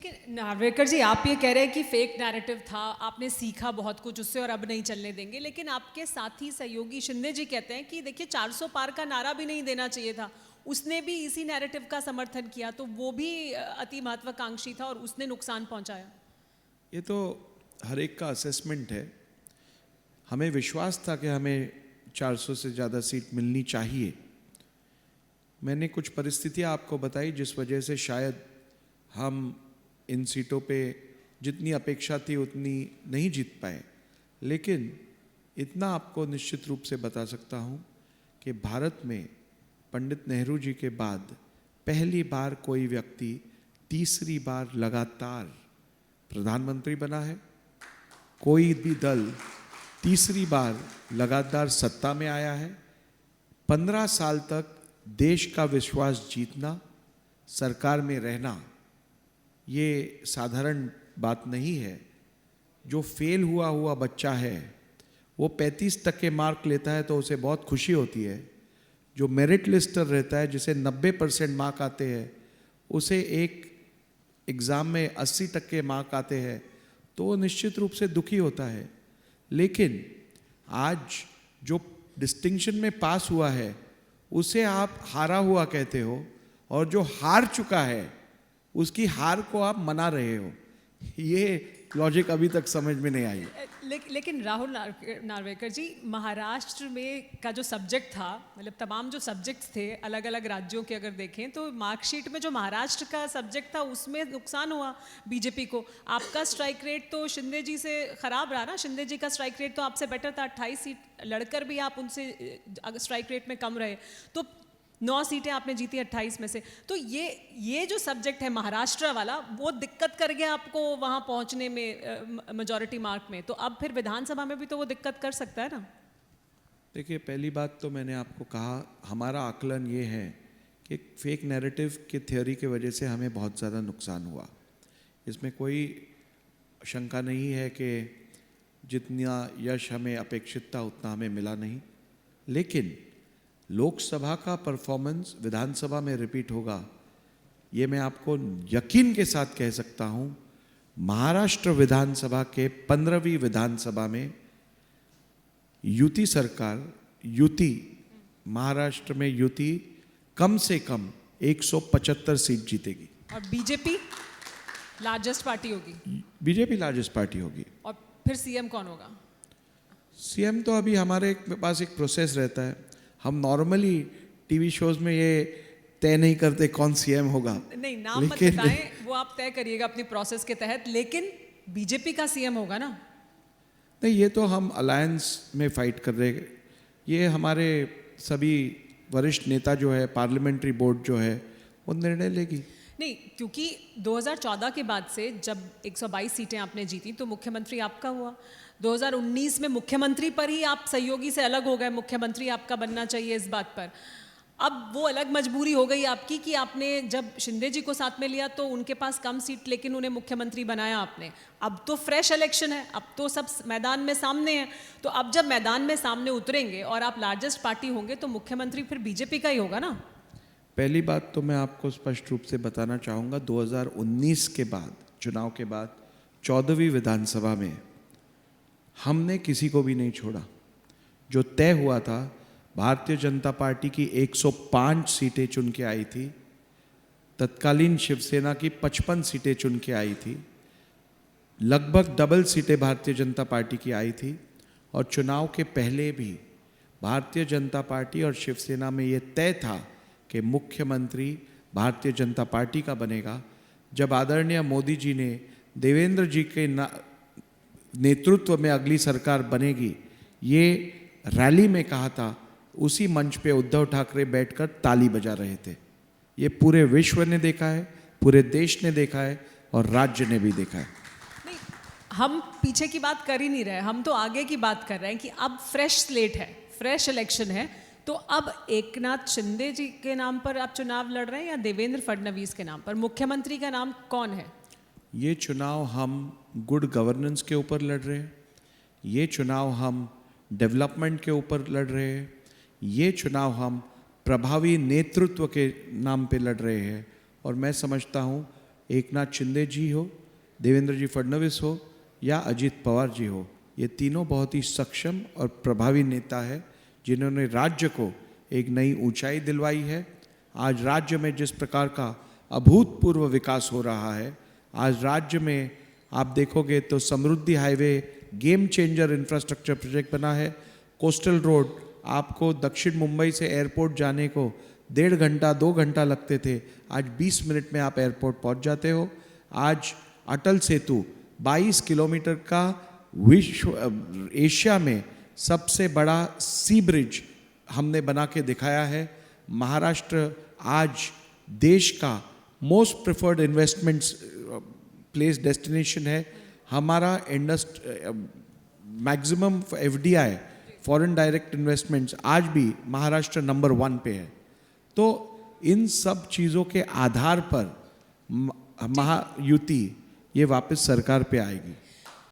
नार्वेकर जी, आप ये कह रहे हैं कि फेक नैरेटिव था, आपने सीखा बहुत कुछ उससे और अब नहीं चलने देंगे, लेकिन आपके साथी सहयोगी शिंदे जी कहते हैं कि देखिए 400 पार का नारा भी नहीं देना चाहिए था, उसने भी इसी नैरेटिव का समर्थन किया, तो वो भी अति महत्वाकांक्षी था और उसने नुकसान पहुंचाया। ये तो हर एक का असेसमेंट है। हमें विश्वास था कि हमें 400 से ज़्यादा सीट मिलनी चाहिए। मैंने कुछ परिस्थितियाँ आपको बताई जिस वजह से शायद हम इन सीटों पे जितनी अपेक्षा थी उतनी नहीं जीत पाए, लेकिन इतना आपको निश्चित रूप से बता सकता हूँ कि भारत में पंडित नेहरू जी के बाद पहली बार कोई व्यक्ति तीसरी बार लगातार प्रधानमंत्री बना है। कोई भी दल तीसरी बार लगातार सत्ता में आया है। 15 साल तक देश का विश्वास जीतना, सरकार में रहना, ये साधारण बात नहीं है। जो फेल हुआ बच्चा है वो 35% मार्क लेता है तो उसे बहुत खुशी होती है। जो मेरिट लिस्टर रहता है, जिसे 90% मार्क आते हैं, उसे एक एग्ज़ाम में 80% मार्क आते हैं तो वो निश्चित रूप से दुखी होता है। लेकिन आज जो डिस्टिंक्शन में पास हुआ है उसे आप हारा हुआ कहते हो, और जो हार चुका है उसकी हार को आप मना रहे हो। ये लॉजिक अभी तक समझ में नहीं आई। लेकिन राहुल नार्वेकर जी, महाराष्ट्र में का जो सब्जेक्ट था, मतलब तमाम जो सब्जेक्ट्स थे अलग अलग राज्यों के अगर देखें तो मार्कशीट में जो महाराष्ट्र का सब्जेक्ट था उसमें नुकसान हुआ बीजेपी को। आपका स्ट्राइक रेट तो शिंदे जी से खराब रहा ना, शिंदे जी का स्ट्राइक रेट तो आपसे बेटर था, 28 सीट लड़कर भी आप उनसे स्ट्राइक रेट में कम रहे, तो 9 सीटें आपने जीती 28 में से। तो ये जो सब्जेक्ट है महाराष्ट्र वाला, वो दिक्कत कर गया आपको वहां पहुंचने में मेजॉरिटी मार्क में, तो अब फिर विधानसभा में भी तो वो दिक्कत कर सकता है ना। देखिए, पहली बात तो मैंने आपको कहा, हमारा आकलन ये है कि फेक नैरेटिव की थ्योरी की वजह से हमें बहुत ज़्यादा नुकसान हुआ। इसमें कोई शंका नहीं है कि जितना यश हमें अपेक्षित था उतना हमें मिला नहीं, लेकिन लोकसभा का परफॉर्मेंस विधानसभा में रिपीट होगा, ये मैं आपको यकीन के साथ कह सकता हूँ। महाराष्ट्र विधानसभा के 15वीं विधानसभा में युति सरकार, युति महाराष्ट्र में युति कम से कम 175 सीट जीतेगी और बीजेपी लार्जेस्ट पार्टी होगी। बीजेपी लार्जेस्ट पार्टी होगी। और फिर सीएम कौन होगा? सीएम तो अभी हमारे पास एक प्रोसेस रहता है। हम नॉर्मली टीवी शोज में ये तय नहीं करते कौन सीएम होगा। नहीं, नाम मत बताएं, वो आप तय करिएगा अपनी प्रोसेस के तहत, लेकिन बीजेपी का सीएम होगा ना? नहीं, ये तो हम अलायंस में फाइट कर रहे हैं। ये हमारे सभी वरिष्ठ नेता जो है, पार्लियामेंट्री बोर्ड जो है, वो निर्णय लेगी। नहीं, क्योंकि 2014 के बाद से जब 122 सीटें आपने जीती तो मुख्यमंत्री आपका हुआ। 2019 में मुख्यमंत्री पर ही आप सहयोगी से अलग हो गए, मुख्यमंत्री आपका बनना चाहिए इस बात पर। अब वो अलग मजबूरी हो गई आपकी कि आपने जब शिंदे जी को साथ में लिया तो उनके पास कम सीट, लेकिन उन्हें मुख्यमंत्री बनाया आपने। अब तो फ्रेश इलेक्शन है, अब तो सब मैदान में सामने है, तो अब जब मैदान में सामने उतरेंगे और आप लार्जेस्ट पार्टी होंगे तो मुख्यमंत्री फिर बीजेपी का ही होगा ना। पहली बात तो मैं आपको स्पष्ट रूप से बताना चाहूँगा, 2019 के बाद, चुनाव के बाद 14वीं विधानसभा में हमने किसी को भी नहीं छोड़ा। जो तय हुआ था, भारतीय जनता पार्टी की 105 सीटें चुन के आई थी, तत्कालीन शिवसेना की 55 सीटें चुन के आई थी, लगभग डबल सीटें भारतीय जनता पार्टी की आई थी। और चुनाव के पहले भी भारतीय जनता पार्टी और शिवसेना में ये तय था कि मुख्यमंत्री भारतीय जनता पार्टी का बनेगा। जब आदरणीय मोदी जी ने देवेंद्र जी के नेतृत्व में अगली सरकार बनेगी, ये रैली में कहा था, उसी मंच पे उद्धव ठाकरे बैठकर ताली बजा रहे थे। ये पूरे विश्व ने देखा है, पूरे देश ने देखा है और राज्य ने भी देखा है। नहीं, हम पीछे की बात कर ही नहीं रहे, हम तो आगे की बात कर रहे हैं कि अब फ्रेश स्लेट है, फ्रेश इलेक्शन है, तो अब एकनाथ शिंदे जी के नाम पर आप चुनाव लड़ रहे हैं या देवेंद्र फडणवीस के नाम पर? मुख्यमंत्री का नाम कौन है? ये चुनाव हम गुड गवर्नेंस के ऊपर लड़ रहे हैं, ये चुनाव हम डेवलपमेंट के ऊपर लड़ रहे हैं, ये चुनाव हम प्रभावी नेतृत्व के नाम पे लड़ रहे हैं। और मैं समझता हूँ एकनाथ शिंदे जी हो, देवेंद्र जी फडणवीस हो या अजित पवार जी हो, ये तीनों बहुत ही सक्षम और प्रभावी नेता है जिन्होंने राज्य को एक नई ऊंचाई दिलवाई है। आज राज्य में जिस प्रकार का अभूतपूर्व विकास हो रहा है, आज राज्य में आप देखोगे तो Samruddhi highway game changer infrastructure project बना है। कोस्टल रोड, आपको दक्षिण मुंबई से एयरपोर्ट जाने को 1.5 घंटा 2 घंटा लगते थे, आज 20 मिनट में आप एयरपोर्ट पहुंच जाते हो। आज अटल सेतु 22 किलोमीटर का एशिया में सबसे बड़ा सी ब्रिज हमने बना के दिखाया है। महाराष्ट्र आज देश का most preferred investments place destination है। हमारा maximum FDI foreign direct investments आज भी महाराष्ट्र नंबर 1 पे है। तो इन सब चीज़ों के आधार पर महायुति ये वापस सरकार पे आएगी।